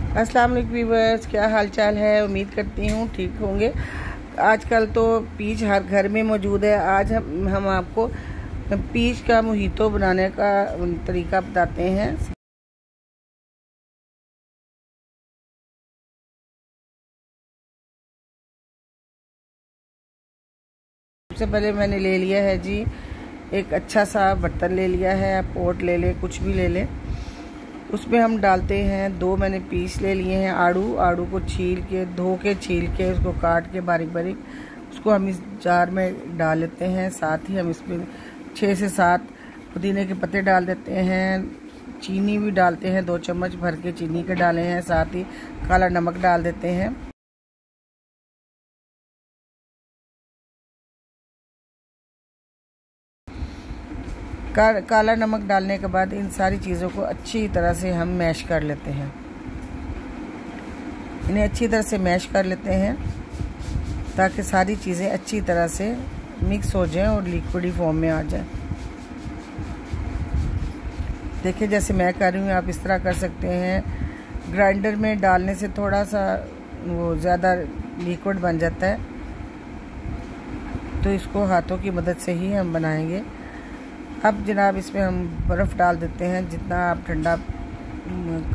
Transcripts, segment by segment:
अस्सलाम वालेकुम व्यूअर्स, क्या हाल चाल है। उम्मीद करती हूँ ठीक होंगे। आजकल तो पीच हर घर में मौजूद है। आज हम आपको पीच का मोहितो बनाने का तरीका बताते हैं। सबसे पहले मैंने ले लिया है जी, एक अच्छा सा बर्तन ले लिया है, पोट ले ले, कुछ भी ले ले। उसमें हम डालते हैं 2 मैंने पीस ले लिए हैं आड़ू को छील के, धो के, छील के, उसको काट के बारीक बारीक उसको हम इस जार में डाल लेते हैं। साथ ही हम इसमें 6 से 7 पुदीने के पत्ते डाल देते हैं। चीनी भी डालते हैं, 2 चम्मच भर के चीनी के डाले हैं। साथ ही काला नमक डाल देते हैं। काला नमक डालने के बाद इन सारी चीज़ों को अच्छी तरह से हम मैश कर लेते हैं। इन्हें अच्छी तरह से मैश कर लेते हैं ताकि सारी चीज़ें अच्छी तरह से मिक्स हो जाएं और लिक्विडी फॉर्म में आ जाएं। देखिए जैसे मैं कर रही हूँ, आप इस तरह कर सकते हैं। ग्राइंडर में डालने से थोड़ा सा वो ज़्यादा लिक्विड बन जाता है, तो इसको हाथों की मदद से ही हम बनाएंगे। अब जनाब इसमें हम बर्फ़ डाल देते हैं। जितना आप ठंडा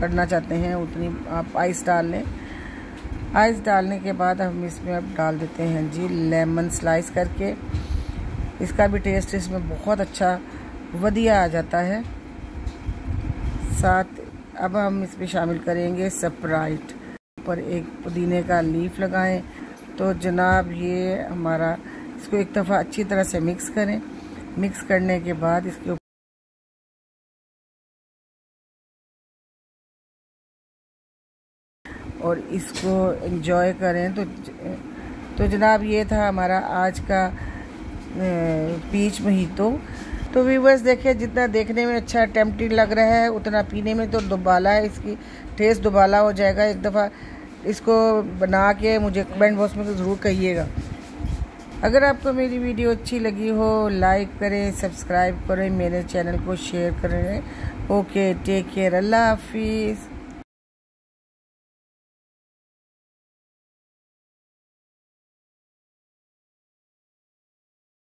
करना चाहते हैं उतनी आप आइस डाल लें। आइस डालने के बाद हम इसमें अब डाल देते हैं जी लेमन स्लाइस करके। इसका भी टेस्ट इसमें बहुत अच्छा वधिया आ जाता है। साथ अब हम इसमें शामिल करेंगे स्प्राइट। ऊपर एक पुदीने का लीफ लगाएं तो जनाब ये हमारा, इसको एक दफ़ा अच्छी तरह से मिक्स करें। मिक्स करने के बाद इसके ऊपर और इसको एंजॉय करें। तो जनाब ये था हमारा आज का पीच मोहितो। तो व्यूअर्स देखिए, जितना देखने में अच्छा टेम्पटिंग लग रहा है उतना पीने में तो दुबाला है। इसकी टेस्ट दुबाला हो जाएगा। एक दफ़ा इसको बना के मुझे कमेंट बॉक्स में ज़रूर कहिएगा। अगर आपको मेरी वीडियो अच्छी लगी हो, लाइक करें, सब्सक्राइब करें, मेरे चैनल को शेयर करें। ओके, टेक केयर, अल्लाह हाफिज़।